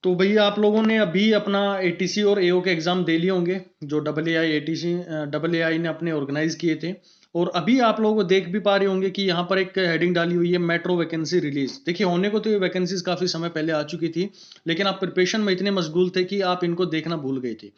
तो भैया आप लोगों ने अभी अपना एटीसी और एओ के एग्जाम दे लिए होंगे, जो double A I ATC double A I ने अपने ऑर्गेनाइज किए थे। और अभी आप लोगों को देख भी पा रहे होंगे कि यहाँ पर एक हेडिंग डाली हुई है, मेट्रो वैकेंसी रिलीज। देखिए, होने को तो ये वैकेंसीज काफी समय पहले आ चुकी थी, लेकिन आप प्रिपरेशन में इतने मशगूल थे कि आप इनको देखना भूल गए थे।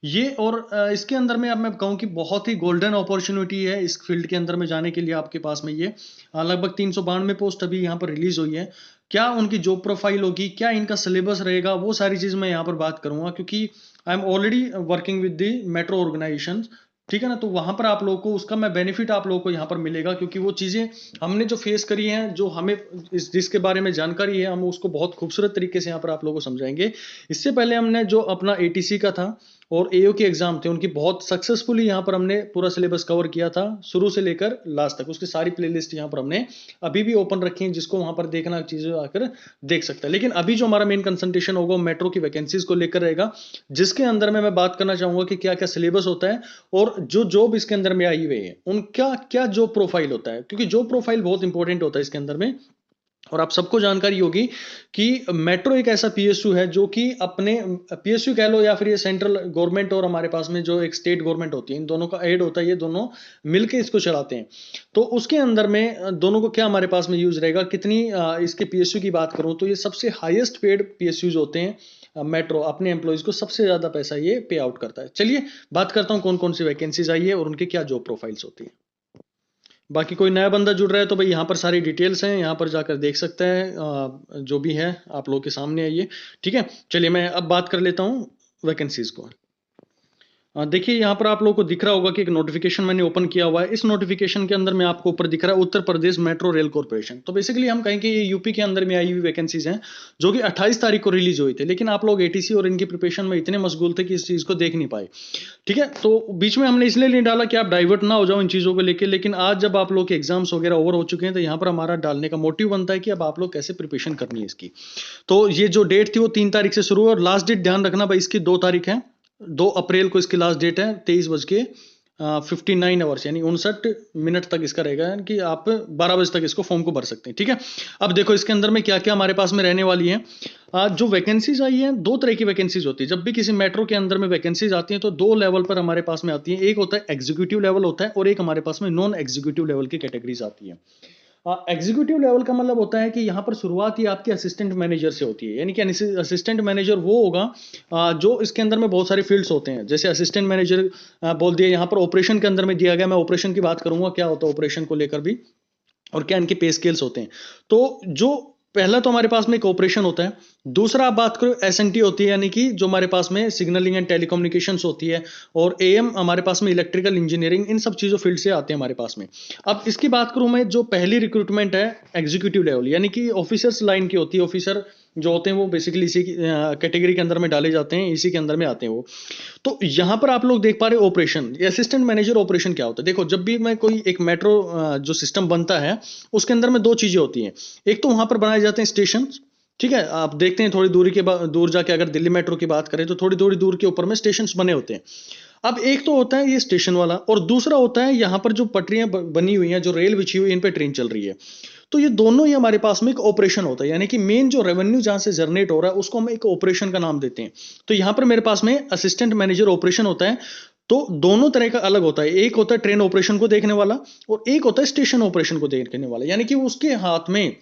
ये और इसके अंदर में अब मैं कहूँ कि बहुत ही गोल्डन अपॉर्चुनिटी है इस फील्ड के अंदर में जाने के लिए आपके पास में। ये लगभग 392 पोस्ट अभी यहाँ पर रिलीज हुई है। क्या उनकी जॉब प्रोफाइल होगी, क्या इनका सिलेबस रहेगा, वो सारी चीज मैं यहाँ पर बात करूंगा, क्योंकि I am already working with the metro organisation. ठीक है ना, तो वहां पर आप लोगों को उसका मैं बेनिफिट आप लोगों को यहाँ पर मिलेगा, क्योंकि वो चीजें हमने जो फेस करी हैं, जो हमें जिसके बारे में जानकारी है, हम उसको बहुत खूबसूरत तरीके से यहाँ पर आप लोगों को समझाएंगे। इससे पहले हमने जो अपना एटीसी का था और एओ के एग्जाम थे, उनकी बहुत सक्सेसफुली यहाँ पर हमने पूरा सिलेबस कवर किया था, शुरू से लेकर लास्ट तक। उसकी सारी प्लेलिस्ट यहाँ पर हमने अभी भी ओपन रखी है, जिसको वहां पर देखना चीजें आकर देख सकता है। लेकिन अभी जो हमारा मेन कंसंट्रेशन होगा मेट्रो की वैकेंसीज को लेकर रहेगा, जिसके अंदर में मैं बात करना चाहूंगा कि क्या क्या सिलेबस होता है और जो जॉब इसके अंदर में आई हुई है उनका क्या जॉब प्रोफाइल होता है, क्योंकि जॉब प्रोफाइल बहुत इंपॉर्टेंट होता है इसके अंदर में। और आप सबको जानकारी होगी कि मेट्रो एक ऐसा पीएसयू है जो कि अपने पीएसयू कह लो या फिर ये सेंट्रल गवर्नमेंट और हमारे पास में जो एक स्टेट गवर्नमेंट होती है, इन दोनों का एड होता है, ये दोनों मिलके इसको चलाते हैं। तो उसके अंदर में दोनों को क्या हमारे पास में यूज रहेगा, कितनी इसके पीएसयू की बात करूं तो ये सबसे हाईएस्ट पेड पीएसयूज होते हैं। मेट्रो अपने एम्प्लॉयज को सबसे ज्यादा पैसा ये पे आउट करता है। चलिए बात करता हूं कौन कौन सी वैकेंसीज आई है और उनकी क्या जॉब प्रोफाइल्स होती है। बाकी कोई नया बंदा जुड़ रहा है तो भाई यहाँ पर सारी डिटेल्स हैं, यहाँ पर जाकर देख सकते हैं। जो भी है आप लोगों के सामने है ये। ठीक है, चलिए मैं अब बात कर लेता हूँ वैकेंसीज को। देखिए यहाँ पर आप लोगों को दिख रहा होगा कि एक नोटिफिकेशन मैंने ओपन किया हुआ है। इस नोटिफिकेशन के अंदर में आपको ऊपर दिख रहा है Uttar Pradesh metro rail corporation. तो बेसिकली हम कहेंगे ये यूपी के अंदर में आई हुई वैकेंसीज हैं, जो कि 28 तारीख को रिलीज हुई थी, लेकिन आप लोग एटीसी और इनकी प्रिपरेशन में इतने मशगूल थे कि इस चीज को देख नहीं पाए। ठीक है, तो बीच में हमने इसलिए नहीं डाला कि आप डाइवर्ट ना हो जाओ इन चीजों को लेकर, लेकिन आज जब आप लोग के एग्जाम्स वगैरह ओवर हो चुके हैं तो यहाँ पर हमारा डालने का मोटिव बनता है कि अब आप लोग कैसे प्रिपरेशन करनी है इसकी। तो ये जो डेट थी वो 3 तारीख से शुरू है और लास्ट डेट ध्यान रखना भाई इसकी 2 तारीख है। 2 अप्रैल को इसकी लास्ट डेट है, 23:59 यानी 59 मिनट तक इसका रहेगा, यानी कि आप 12 बजे तक इसको फॉर्म को भर सकते हैं। ठीक है, अब देखो इसके अंदर में क्या क्या हमारे पास में रहने वाली है। जो वैकेंसीज आई है, 2 तरह की वैकेंसीज होती है। जब भी किसी मेट्रो के अंदर में वैकेंसीज आती हैं तो 2 लेवल पर हमारे पास में आती है। एक होता है एग्जीक्यूटिव लेवल होता है और एक हमारे पास में नॉन एग्जीक्यूटिव लेवल की कैटेगरीज आती है। एग्जीक्यूटिव लेवल का मतलब होता है कि यहाँ पर शुरुआत ही आपके असिस्टेंट मैनेजर से होती है, यानी कि असिस्टेंट मैनेजर वो होगा जो इसके अंदर में बहुत सारे फील्ड्स होते हैं। जैसे असिस्टेंट मैनेजर बोल दिया, यहाँ पर ऑपरेशन के अंदर में दिया गया, मैं ऑपरेशन की बात करूंगा क्या होता है ऑपरेशन को लेकर भी और क्या इनके पे स्केल्स होते हैं। तो जो पहला तो हमारे पास में एक ऑपरेशन होता है, दूसरा आप बात करो एसएनटी होती है, यानी कि जो हमारे पास में सिग्नलिंग एंड टेलीकम्युनिकेशंस होती है, और एएम हमारे पास में इलेक्ट्रिकल इंजीनियरिंग, इन सब चीजों फील्ड से आते हैं हमारे पास में। अब इसकी बात करूं मैं, जो पहली रिक्रूटमेंट है एग्जीक्यूटिव लेवल, यानी कि ऑफिसर्स लाइन की होती है। ऑफिसर जो होते हैं वो बेसिकली इसी कैटेगरी के अंदर में डाले जाते हैं, इसी के अंदर में आते हैं वो। तो यहां पर आप लोग देख पा रहे हो ऑपरेशन, असिस्टेंट मैनेजर ऑपरेशन क्या होता है। देखो, जब भी मैं कोई एक मेट्रो जो सिस्टम बनता है उसके अंदर में 2 चीजें होती हैं। एक तो वहां पर बनाए जाते हैं स्टेशन। ठीक है, आप देखते हैं थोड़ी दूरी के दूर जाके अगर दिल्ली मेट्रो की बात करें तो थोड़ी थोड़ी दूर के ऊपर में स्टेशन बने होते हैं। अब एक तो होता है ये स्टेशन वाला और दूसरा होता है यहाँ पर जो पटरियां बनी हुई हैं, जो रेल बिछी हुई है, इन पे ट्रेन चल रही है। तो ये दोनों ही हमारे पास में एक ऑपरेशन होता है, यानी कि मेन जो रेवेन्यू जहां से जनरेट हो रहा है उसको हम एक ऑपरेशन का नाम देते हैं। तो यहां पर मेरे पास में असिस्टेंट मैनेजर ऑपरेशन होता है। तो दोनों तरह का अलग होता है, एक होता है ट्रेन ऑपरेशन को देखने वाला और एक होता है स्टेशन ऑपरेशन को देखने वाला, यानी कि उसके हाथ में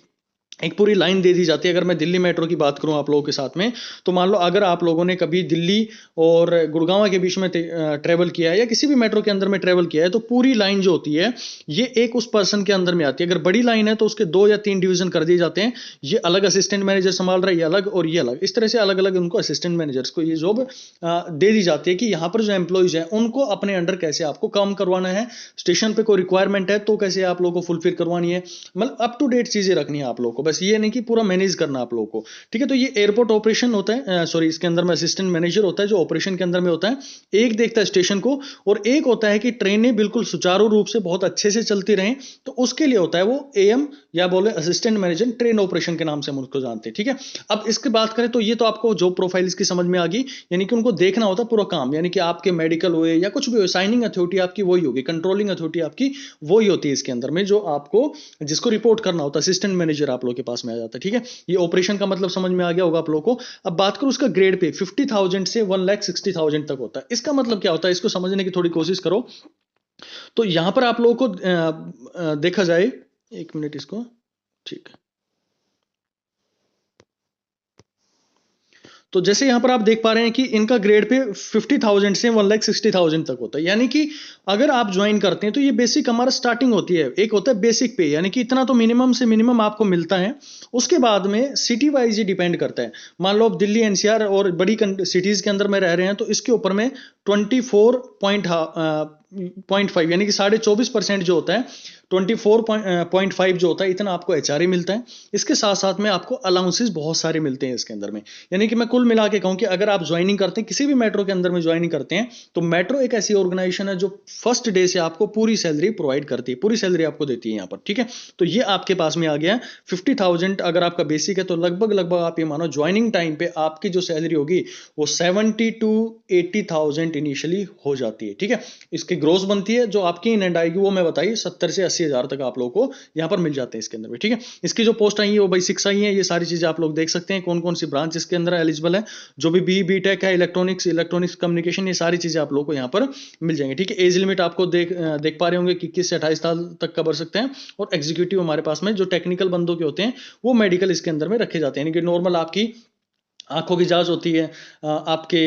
एक पूरी लाइन दे दी जाती है। अगर मैं दिल्ली मेट्रो की बात करूं आप लोगों के साथ में, तो मान लो अगर आप लोगों ने कभी दिल्ली और गुड़गांव के बीच में ट्रेवल किया है या किसी भी मेट्रो के अंदर में ट्रेवल किया है, तो पूरी लाइन जो होती है ये एक उस पर्सन के अंदर में आती है। अगर बड़ी लाइन है तो उसके 2 या 3 डिवीजन कर दिए जाते हैं, ये अलग असिस्टेंट मैनेजर संभाल रहा है, ये अलग और ये अलग। इस तरह से अलग अलग उनको असिस्टेंट मैनेजर्स को ये जॉब दे दी जाती है कि यहाँ पर जो एम्प्लॉइज है उनको अपने अंडर कैसे आपको काम करवाना है, स्टेशन पे कोई रिक्वायरमेंट है तो कैसे आप लोगों को फुलफिल करवानी है, मतलब अप टू डेट चीजें रखनी है आप लोगों को, बस ये नहीं कि पूरा मैनेज करना आप लोगों को। ठीक है, तो ये एयरपोर्ट ऑपरेशन होता है, सॉरी इसके अंदर में असिस्टेंट मैनेजर होता है जो ऑपरेशन के अंदर में होता है। एक देखता है स्टेशन को और एक होता है कि ट्रेनें बिल्कुल सुचारू रूप से बहुत अच्छे से चलती रहें, तो उसके लिए होता है वो एएम या बोले असिस्टेंट मैनेजर ट्रेन ऑपरेशन के नाम से हम उसको जानते हैं। ठीक है, अब इसकी बात करें तो ये तो आपको जॉब प्रोफाइल इसकी समझ में आ गई, यानी कि उनको देखना होता है पूरा काम, यानी कि आपके मेडिकल हुए या कुछ भी हो, साइनिंग अथॉरिटी आपकी वही होगी, कंट्रोलिंग अथॉरिटी आपकी वही होती है इसके अंदर में, जो आपको जिसको रिपोर्ट करना होता है असिस्टेंट मैनेजर आप लोग लोग के पास में आ जाता है। ठीक है, ये ऑपरेशन का मतलब समझ में आ गया होगा आप लोगों को। अब बात करूं उसका ग्रेड पे, 50,000 से 1,60,000 तक होता है। इसका मतलब क्या होता है, इसको समझने की थोड़ी कोशिश करो। तो यहां पर आप लोगों को देखा जाए, एक मिनट इसको, ठीक है। तो जैसे यहां पर आप देख पा रहे हैं कि इनका ग्रेड पे 50,000 से 1,60,000 तक होता है। यानी कि अगर आप ज्वाइन करते हैं तो ये बेसिक हमारा स्टार्टिंग होती है, एक होता है बेसिक पे, यानी कि इतना तो मिनिमम से मिनिमम आपको मिलता है। उसके बाद में सिटी वाइज ही डिपेंड करता है। मान लो आप दिल्ली एनसीआर और बड़ी सिटीज के अंदर में रह रहे हैं तो इसके ऊपर में 24.5 यानी कि 24.5% जो होता है, 24.5 जो होता है, इतना आपको एचआरए मिलता है। इसके साथ साथ में आपको अलाउंसेस बहुत सारे मिलते हैं इसके अंदर में। यानी कि मैं कुल मिला के कहूं कि अगर आप ज्वाइनिंग करते हैं किसी भी मेट्रो के अंदर में ज्वाइनिंग करते हैं तो मेट्रो एक ऐसी ऑर्गेनाइजेशन है जो फर्स्ट डे से आपको पूरी सैलरी प्रोवाइड करती है, पूरी सैलरी आपको देती है यहां पर। ठीक है, तो ये आपके पास में आ गया 50,000 अगर आपका बेसिक है, तो लगभग आप ये मानो ज्वाइनिंग टाइम पे आपकी जो सैलरी होगी वो 70 to 80,000 इनिशियली हो जाती है। ठीक है, इसकी ग्रोस बनती है, जो आपकी इन एंड आएगी वो मैं बताई 70 से 80,000 तक आप लोगों को यहां पर मिल जाते हैं इसके अंदर भी। ठीक है, इसकी जो पोस्ट आई है वो भाई 6 आई है। ये सारी चीजें आप लोग देख सकते हैं, कौन कौन सी ब्रांच इसके अंदर एलिजिबल है। जो भी बी टेक है, इलेक्ट्रॉनिक्स कम्युनिकेशन, ये सारी चीजें आप लोगों को यहाँ पर मिल जाएंगी। ठीक है, एज लिमिट आपको देख पा रहे होंगे कि 21 से 28 साल तक का भर सकते हैं। और एग्जीक्यूटिव हमारे पास में जो टेक्निकल बंदों के होते हैं वो मेडिकल इसके अंदर में रखे जाते हैं। यानी कि नॉर्मल आपकी आंखों की जांच होती है, आपके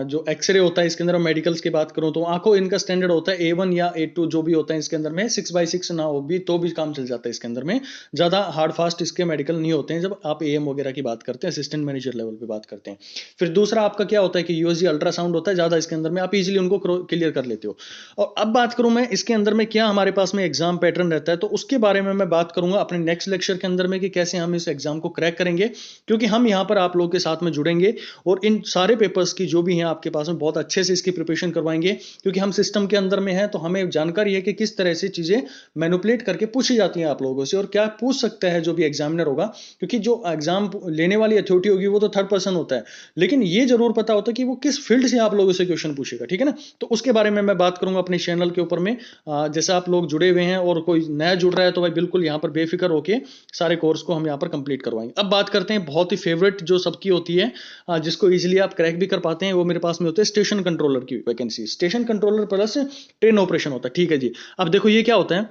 जो एक्सरे होता है इसके अंदर, मेडिकल्स की बात करूं तो आंखों इनका स्टैंडर्ड होता है A1 या A2 जो भी होता है इसके अंदर में, 6/6 ना हो भी तो भी काम चल जाता है इसके अंदर में। ज्यादा हार्ड फास्ट इसके मेडिकल नहीं होते हैं जब आप AM वगैरह की बात करते हैं, असिस्टेंट मैनेजर लेवल पे बात करते हैं। फिर दूसरा आपका क्या होता है कि यूएसजी अल्ट्रासाउंड होता है ज्यादा इसके अंदर में, आप इजिली उनको क्लियर कर लेते हो। और अब बात करूं मैं इसके अंदर में क्या हमारे पास में एग्जाम पैटर्न रहता है, तो उसके बारे में मैं बात करूंगा अपने नेक्स्ट लेक्चर के अंदर में कि कैसे हम इस एग्जाम को क्रैक करेंगे, क्योंकि हम यहां पर आप लोगों के साथ में जुड़ेंगे और इन सारे पेपर्स की जो भी हैं आपके पास में बहुत अच्छे से इसकी प्रिपरेशन करवाएंगे। क्योंकि हम सिस्टम के अंदर में हैं तो हमें जानकारी है कि किस तरह से चीजें मैनिपुलेट करके पूछी जाती हैं आप लोगों से और क्या पूछ सकता है जो भी एग्जामिनर होगा। क्योंकि जो एग्जाम लेने वाली अथॉरिटी होगी वो तो थर्ड पर्सन होता है, लेकिन ये जरूर पता होता है कि वो किस फील्ड से आप लोगों से क्वेश्चन पूछेगा। ठीक है ना, तो उसके बारे में मैं बात करूंगा अपने चैनल के ऊपर में। जैसे आप लोग जुड़े हुए हैं और कोई नया जुड़ रहा है तो भाई बिल्कुल यहाँ पर बेफिक्र होकर सारे कोर्स को हम यहाँ पर कंप्लीट करवाएंगे। अब बात करते हैं बहुत ही फेवरेट जो सबकी होती है, जिसको इजीली आप क्रैक भी कर पाते हैं, वो मेरे पास में होते हैं स्टेशन कंट्रोलर की vacancy. Station controller plus train operation होता है। ठीक है जी, अब देखो ये क्या होता है,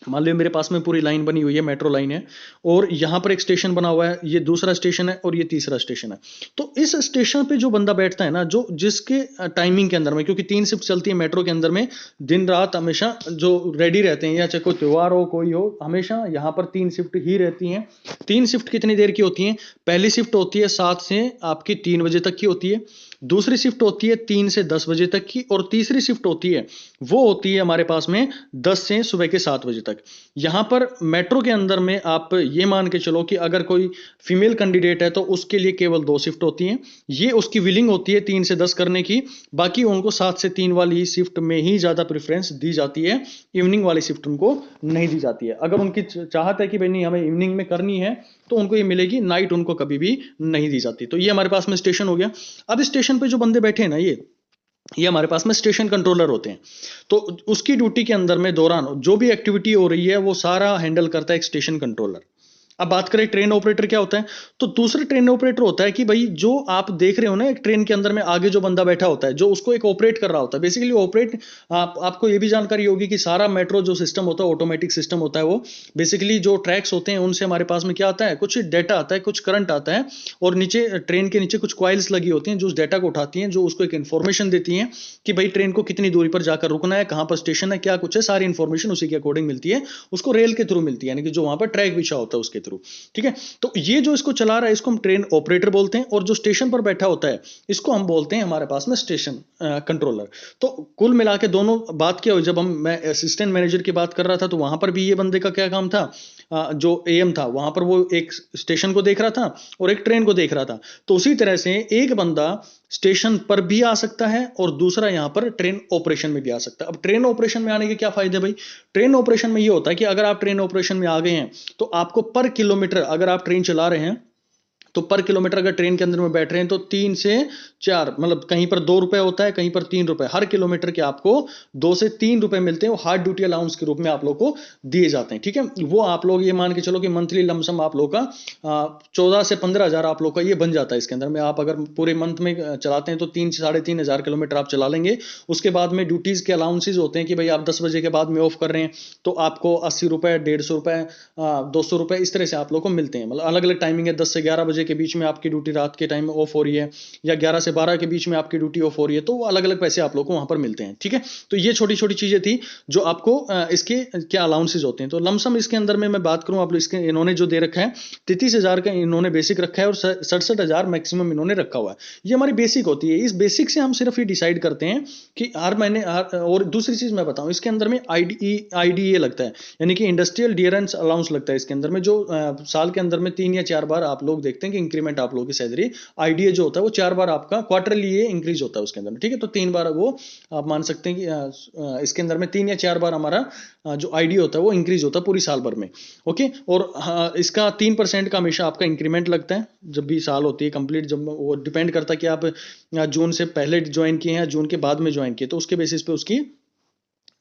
मान लो मेरे पास में पूरी लाइन बनी हुई है, मेट्रो लाइन है और यहां पर एक स्टेशन बना हुआ है, ये दूसरा स्टेशन है और ये तीसरा स्टेशन है। तो इस स्टेशन पे जो बंदा बैठता है ना, जो जिसके टाइमिंग के अंदर में, क्योंकि 3 शिफ्ट चलती है मेट्रो के अंदर में, दिन रात हमेशा जो रेडी रहते हैं, या चाहे कोई त्योहार हो कोई हो, हमेशा यहां पर 3 शिफ्ट ही रहती हैं। 3 शिफ्ट कितनी देर की होती है, पहली शिफ्ट होती है 7 से आपकी 3 बजे तक की होती है, दूसरी शिफ्ट होती है 3 से 10 बजे तक की, और तीसरी शिफ्ट होती है वो होती है हमारे पास में 10 से सुबह के 7 बजे तक। यहां पर मेट्रो के अंदर में आप ये मान के चलो कि अगर कोई फीमेल कैंडिडेट है तो उसके लिए केवल 2 शिफ्ट होती हैं। ये उसकी विलिंग होती है 3 से 10 करने की, बाकी उनको 7 से 3 वाली शिफ्ट में ही ज्यादा प्रेफरेंस दी जाती है, इवनिंग वाली शिफ्ट उनको नहीं दी जाती है। अगर उनकी चाहत है कि भाई नहीं हमें इवनिंग में करनी है तो उनको ये मिलेगी, नाइट उनको कभी भी नहीं दी जाती। तो ये हमारे पास में स्टेशन हो गया। अब स्टेशन पे जो बंदे बैठे हैं ना, ये हमारे पास में स्टेशन कंट्रोलर होते हैं। तो उसकी ड्यूटी के अंदर में दौरान जो भी एक्टिविटी हो रही है वो सारा हैंडल करता है एक स्टेशन कंट्रोलर। अब बात करें ट्रेन ऑपरेटर क्या होता है, तो दूसरा ट्रेन ऑपरेटर होता है कि भाई जो आप देख रहे हो ना, एक ट्रेन के अंदर में आगे जो बंदा बैठा होता है जो उसको एक ऑपरेट कर रहा होता है, बेसिकली ऑपरेट। आपको ये भी जानकारी होगी कि सारा मेट्रो जो सिस्टम होता है ऑटोमेटिक सिस्टम होता है। वो बेसिकली जो ट्रैक्स होते हैं उनसे हमारे पास में क्या आता है, कुछ डेटा आता है, कुछ करंट आता है, और नीचे ट्रेन के नीचे कुछ कॉइल्स लगी होती हैं जो उस डेटा को उठाती हैं, जो उसको एक इन्फॉर्मेशन देती हैं कि भाई ट्रेन को कितनी दूरी पर जाकर रुकना है, कहां पर स्टेशन है, क्या कुछ है, सारी इंफॉर्मेशन उसी के अकॉर्डिंग मिलती है। उसको रेल के थ्रू मिलती है, यानी कि जो वहां पर ट्रैक बिछा होता है उसके थ्रू। ठीक है, तो ये जो इसको चला रहा है इसको हम ट्रेन ऑपरेटर बोलते हैं, और जो स्टेशन पर बैठा होता है इसको हम बोलते हैं हमारे पास में स्टेशन कंट्रोलर। तो कुल मिला के दोनों बात क्या हुई, जब मैं असिस्टेंट मैनेजर की बात कर रहा था तो वहां पर भी ये बंदे का क्या काम था, जो एएम था वहां पर वो एक स्टेशन को देख रहा था और एक ट्रेन को देख रहा था। तो उसी तरह से एक बंदा स्टेशन पर भी आ सकता है और दूसरा यहां पर ट्रेन ऑपरेशन में भी आ सकता है। अब ट्रेन ऑपरेशन में आने के क्या फायदे भाई, ट्रेन ऑपरेशन में ये होता है कि अगर आप ट्रेन ऑपरेशन में आ गए हैं तो आपको पर किलोमीटर, अगर आप ट्रेन चला रहे हैं तो पर किलोमीटर अगर ट्रेन के अंदर में बैठ रहे हैं तो 3 से 4, मतलब कहीं पर 2 रुपए होता है, कहीं पर 3 रुपए, हर किलोमीटर के आपको 2 से 3 रुपए मिलते हैं, वो हार्ड ड्यूटी अलाउंस के रूप में आप लोग को दिए जाते हैं। ठीक है, वो आप लोग ये मान के चलो कि मंथली लमसम आप लोग का 14 से 15 हजार आप लोग का ये बन जाता है। इसके अंदर में आप अगर पूरे मंथ में चलाते हैं तो 3 से 3.5 हजार किलोमीटर आप चला लेंगे। उसके बाद में ड्यूटीज के अलाउंसेज होते हैं कि भाई आप 10 बजे के बाद में ऑफ कर रहे हैं तो आपको 80 रुपए, 150 रुपए, 200 रुपए इस तरह से आप लोग को मिलते हैं। मतलब अलग अलग टाइमिंग है, 10 से 11 बजे के बीच में आपकी ड्यूटी रात के टाइम में ऑफ हो रही है, या 11 से 12 के बीच में आपकी ड्यूटी ऑफ हो रही है, तो अलग अलग पैसे आप लोग को वहां पर मिलते हैं। ठीक है, तो ये छोटी छोटी चीजें थी जो आपको इसके क्या अलाउंसेज होते हैं। तो लमसम इसके अंदर में मैं बात करूं, आप लोग इसके इन्होंने जो दे रखा है 33,000 का इन्होंने बेसिक रखा है और 67,000 मैक्सिमम इन्होंने रखा हुआ है। ये हमारी बेसिक होती है। इस बेसिक से हम सिर्फ ये डिसाइड करते हैं कि हर महीने और दूसरी चीज मैं बताऊं, इसके अंदर में आईडीए लगता है, यानी कि इंडस्ट्रियल डियरेंस अलाउंस लगता है इसके अंदर में, जो साल के अंदर में 3 या 4 बार आप लोग देखते हैं कि इंक्रीमेंट आप लोगों की सैलरी आईडीए जो होता है वो 4 बार आपका क्वार्टरली ये इंक्रीज होता है उसके अंदर में। ठीक है, तो 3 बार वो आप मान सकते हैं कि इसके अंदर में 3 या 4 बार हमारा जो आईडी होता है वो इंक्रीज होता है पूरी साल भर में। ओके, और इसका 3% का हमेशा आपका इंक्रीमेंट लगता है जब भी साल होती है कंप्लीट, जब वो डिपेंड करता है कि आप जून से पहले ज्वाइन किए हैं, जून के बाद में ज्वाइन किए, तो उसके बेसिस पे उसकी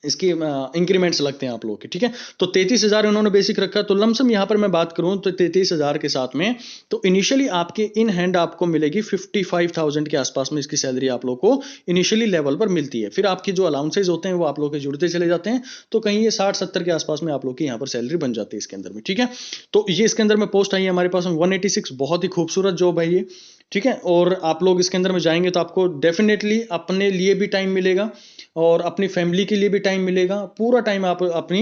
इसकी इंक्रीमेंट्स लगते हैं आप लोग के। ठीक है, तो 33,000 उन्होंने बेसिक रखा। तो लमसम यहां पर मैं बात करूं तो 33,000 के साथ में तो इनिशियली आपके इन हैंड आपको मिलेगी 55,000 के आसपास में इसकी सैलरी आप लोग को इनिशियली लेवल पर मिलती है। फिर आपके जो अलाउंसेज होते हैं वो आप लोग के जुड़ते चले जाते हैं, तो कहीं ये 60-70 के आसपास में आप लोग की यहाँ पर सैलरी बन जाती है इसके अंदर में। ठीक है, तो ये इसके अंदर में पोस्ट आई है हमारे पास 186, बहुत ही खूबसूरत जॉब है ये। ठीक है, और आप लोग इसके अंदर में जाएंगे तो आपको डेफिनेटली अपने लिए भी टाइम मिलेगा और अपनी फैमिली के लिए भी टाइम मिलेगा। पूरा टाइम आप अपनी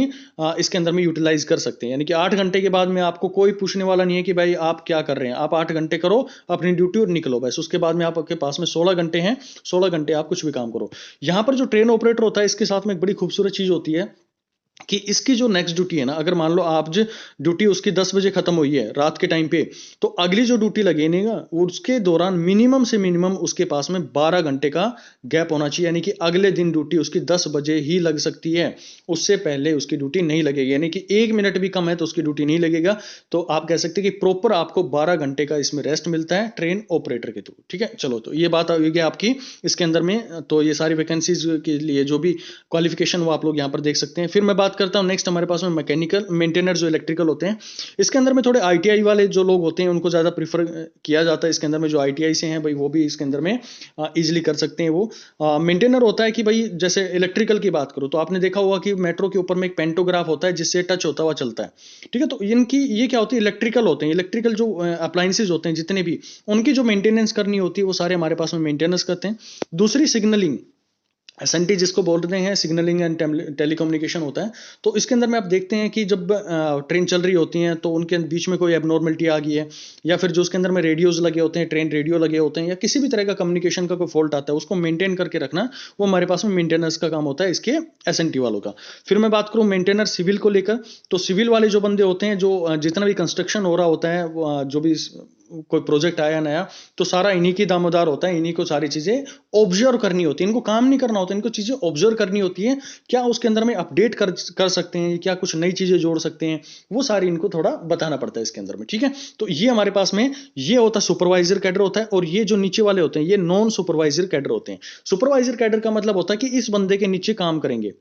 इसके अंदर में यूटिलाइज कर सकते हैं, यानी कि 8 घंटे के बाद में आपको कोई पूछने वाला नहीं है कि भाई आप क्या कर रहे हैं। आप 8 घंटे करो अपनी ड्यूटी और निकलो बस। उसके बाद में आपके पास में 16 घंटे हैं, 16 घंटे आप कुछ भी काम करो। यहाँ पर जो ट्रेन ऑपरेटर होता है इसके साथ में एक बड़ी खूबसूरत चीज होती है कि इसकी जो नेक्स्ट ड्यूटी है ना, अगर मान लो आप जो ड्यूटी उसकी 10 बजे खत्म हुई है रात के टाइम पे, तो अगली जो ड्यूटी लगेगी ना उसके दौरान मिनिमम से मिनिमम उसके पास में 12 घंटे का गैप होना चाहिए, यानी कि अगले दिन ड्यूटी उसकी 10 बजे ही लग सकती है, उससे पहले उसकी ड्यूटी नहीं लगेगी, यानी कि 1 मिनट भी कम है तो उसकी ड्यूटी नहीं लगेगा। तो आप कह सकते हैं कि प्रॉपर आपको 12 घंटे का इसमें रेस्ट मिलता है ट्रेन ऑपरेटर के थ्रू। ठीक है, चलो तो ये बात होगी आपकी इसके अंदर में। तो ये सारी वैकेंसीज के लिए जो भी क्वालिफिकेशन वो आप लोग यहाँ पर देख सकते हैं। फिर मैं बात करता हूँ नेक्स्ट हमारे पास में मैकेनिकल मेंटेनर जो इलेक्ट्रिकल होते हैं। इसके अंदर में थोड़े आईटीआई वाले जो लोग होते हैं उनको ज्यादा प्रीफर किया जाता है। इसके अंदर में जो आईटीआई से हैं भाई वो भी इसके अंदर में इजीली कर सकते हैं। वो मेंटेनर होता है कि भाई जैसे इलेक्ट्रिकल की बात करो तो आपने देखा होगा कि मेट्रो के ऊपर में एक पेंटोग्राफ होता है जिससे टच होता हुआ चलता है। ठीक है, तो इनकी ये क्या होती है, इलेक्ट्रिकल होते हैं। इलेक्ट्रिकल जो अप्लायंसेज होते हैं जितने भी, उनकी जो मेंटेनेंस करनी होती है वो सारे हमारे पास में मेंटेनेंस करते हैं। दूसरी सिग्नलिंग, एसएनटी जिसको बोलते हैं, सिग्नलिंग एंड टेलीकम्युनिकेशन होता है। तो इसके अंदर में आप देखते हैं कि जब ट्रेन चल रही होती है तो उनके बीच में कोई एबनॉर्मलिटी आ गई है, या फिर जो उसके अंदर में रेडियोज लगे होते हैं, ट्रेन रेडियो लगे होते हैं, या किसी भी तरह का कम्युनिकेशन का कोई फॉल्ट आता है उसको मेंटेन करके रखना, वो हमारे पास में मेंटेनेंस का काम होता है इसके एसएनटी वालों का। फिर मैं बात करूं मेंटेनर सिविल को लेकर, तो सिविल वाले जो बंदे होते हैं, जो जितना भी कंस्ट्रक्शन हो रहा होता है, जो भी कोई प्रोजेक्ट आया नया, तो सारा इन्हीं की दामोदार होता है, इन्हीं को सारी चीजें ऑब्जर्व करनी होती है। इनको काम नहीं करना होता, इनको चीजें ऑब्जर्व करनी होती है, क्या उसके अंदर में अपडेट कर सकते हैं, क्या कुछ नई चीजें जोड़ सकते हैं, वो सारी इनको थोड़ा बताना पड़ता है इसके अंदर में। ठीक है, तो ये हमारे पास में ये होता है सुपरवाइजर कैडर होता है। और ये जो नीचे वाले होते हैं ये नॉन सुपरवाइजर कैडर होते हैं। सुपरवाइजर कैडर का मतलब होता है कि इस बंदे के नीचे काम करेंगे,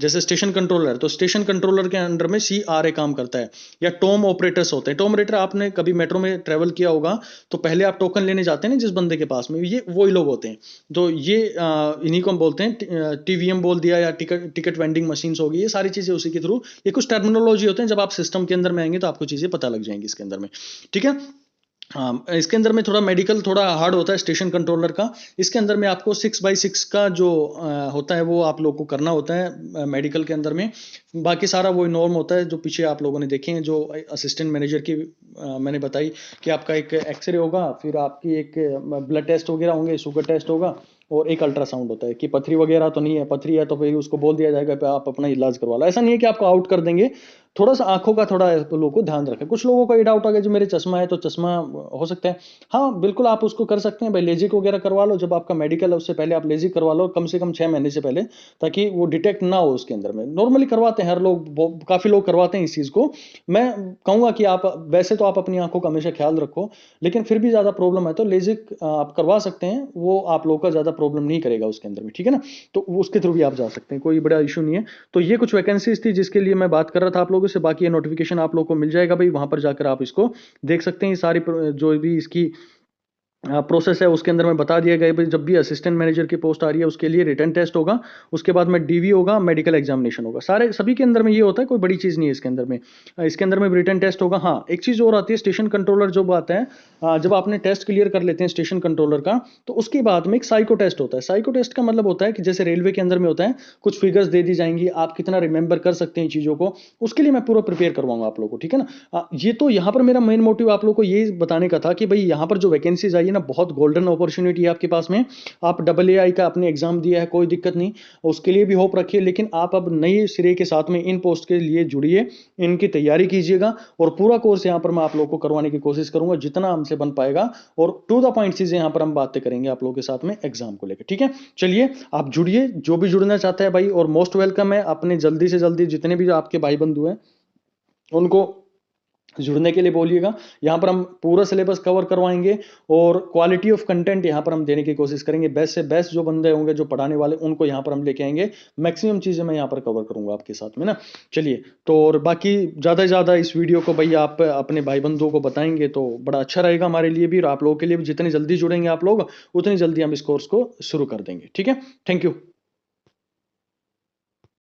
जैसे स्टेशन कंट्रोलर, तो स्टेशन कंट्रोलर के अंडर में सीआरए काम करता है, या टोम ऑपरेटर्स होते हैं। टोम ऑपरेटर, आपने कभी मेट्रो में ट्रेवल किया होगा तो पहले आप टोकन लेने जाते हैं ना जिस बंदे के पास में, ये वही लोग होते हैं। तो ये इन्हीं को हम बोलते हैं, टीवीएम बोल दिया, या टिकट वेंडिंग मशीन्स होगी, ये सारी चीजें उसी के थ्रू, ये कुछ टर्मिनोलॉजी होते हैं, जब आप सिस्टम के अंदर में आएंगे तो आपको चीजें पता लग जाएंगी इसके अंदर में। ठीक है, हाँ, इसके अंदर में थोड़ा मेडिकल थोड़ा हार्ड होता है स्टेशन कंट्रोलर का। इसके अंदर में आपको 6x6 का जो होता है वो आप लोग को करना होता है मेडिकल के अंदर में। बाकी सारा वही नॉर्म होता है जो पीछे आप लोगों ने देखे हैं, जो असिस्टेंट मैनेजर की मैंने बताई कि आपका एक एक्सरे होगा, फिर आपकी एक ब्लड टेस्ट वगैरह होंगे, शुगर टेस्ट होगा, और एक अल्ट्रासाउंड होता है कि पथरी वगैरह तो नहीं है। पथरी है तो फिर उसको बोल दिया जाएगा आप अपना इलाज करवा लो। ऐसा नहीं है कि आपको आउट कर देंगे, थोड़ा सा आंखों का थोड़ा लोगों को ध्यान रखें। कुछ लोगों का ये डाउट आ गया जी मेरे चश्मा है तो चश्मा हो सकता है, हाँ बिल्कुल आप उसको कर सकते हैं भाई, लेजिक वगैरह करवा लो, जब आपका मेडिकल है उससे पहले आप लेजिक करवा लो कम से कम 6 महीने से पहले, ताकि वो डिटेक्ट ना हो उसके अंदर में। नॉर्मली करवाते हैं हर लोग, काफी लोग करवाते हैं इस चीज को। मैं कहूंगा कि आप वैसे तो आप अपनी आंखों का हमेशा ख्याल रखो, लेकिन फिर भी ज्यादा प्रॉब्लम है तो लेजिक आप करवा सकते हैं, वो आप लोगों का ज्यादा प्रॉब्लम नहीं करेगा उसके अंदर में, ठीक है ना। तो उसके थ्रू भी आप जा सकते हैं, कोई बड़ा इशू नहीं है। तो ये कुछ वैकेंसीज थी जिसके लिए मैं बात कर रहा था आप लोगों से। बाकी ये नोटिफिकेशन आप लोगों को मिल जाएगा भाई, वहां पर जाकर आप इसको देख सकते हैं। ये सारी जो भी इसकी प्रोसेस है उसके अंदर में बता दिया गया भाई, जब भी असिस्टेंट मैनेजर की पोस्ट आ रही है उसके लिए रिटन टेस्ट होगा, उसके बाद में डीवी होगा, मेडिकल एग्जामिनेशन होगा, सारे सभी के अंदर में ये होता है, कोई बड़ी चीज नहीं है इसके अंदर में। इसके अंदर में रिटन टेस्ट होगा। हाँ एक चीज और आती है, स्टेशन कंट्रोलर जो आता है, जब आपने टेस्ट क्लियर कर लेते हैं स्टेशन कंट्रोलर का, तो उसके बाद में एक साइको टेस्ट होता है। साइको टेस्ट का मतलब होता है कि जैसे रेलवे के अंदर में होता है, कुछ फिगर्स दे दी जाएंगी, आप कितना रिमेंबर कर सकते हैं चीजों को, उसके लिए मैं पूरा प्रिपेयर करवाऊंगा आप लोगों को, ठीक है ना। ये तो यहाँ पर मेरा मेन मोटिव आप लोगों को ये बताने का था कि भाई यहाँ पर जो वैकेंसीज आई है ना, बहुत गोल्डन अपॉर्चुनिटी है आपके पास में। आप AA का अपने एग्जाम दिया है, कोई दिक्कत नहीं, उसके लिए भी होप रखिए, लेकिन आप अब नए सिरे के साथ में इन पोस्ट के लिए जुड़िए, इनकी तैयारी कीजिएगा, और पूरा कोर्स यहाँ पर मैं आप लोगों को करवाने की कोशिश करूंगा जितना हमसे बन पाएगा, और टू द पॉइंट चीजें यहाँ पर हम बातें करेंगे आप लोगों के साथ में एग्जाम को लेकर, ठीक है। चलिए आप जुड़िए, जो भी जुड़ना चाहता है भाई, और मोस्ट वेलकम है। अपने जल्दी से जल्दी जितने भी आपके भाई बंधु हैं उनको जुड़ने के लिए बोलिएगा। यहाँ पर हम पूरा सिलेबस कवर करवाएंगे, और क्वालिटी ऑफ कंटेंट यहाँ पर हम देने की कोशिश करेंगे। बेस्ट से बेस्ट जो बंदे होंगे जो पढ़ाने वाले, उनको यहाँ पर हम लेके आएंगे। मैक्सिमम चीजें मैं यहाँ पर कवर करूंगा आपके साथ में ना। चलिए, तो और बाकी ज्यादा से ज्यादा इस वीडियो को भाई आप अपने भाई बंधुओं को बताएंगे तो बड़ा अच्छा रहेगा हमारे लिए भी, और आप लोगों के लिए भी। जितने जल्दी जुड़ेंगे आप लोग, उतनी जल्दी हम इस कोर्स को शुरू कर देंगे, ठीक है। Thank you.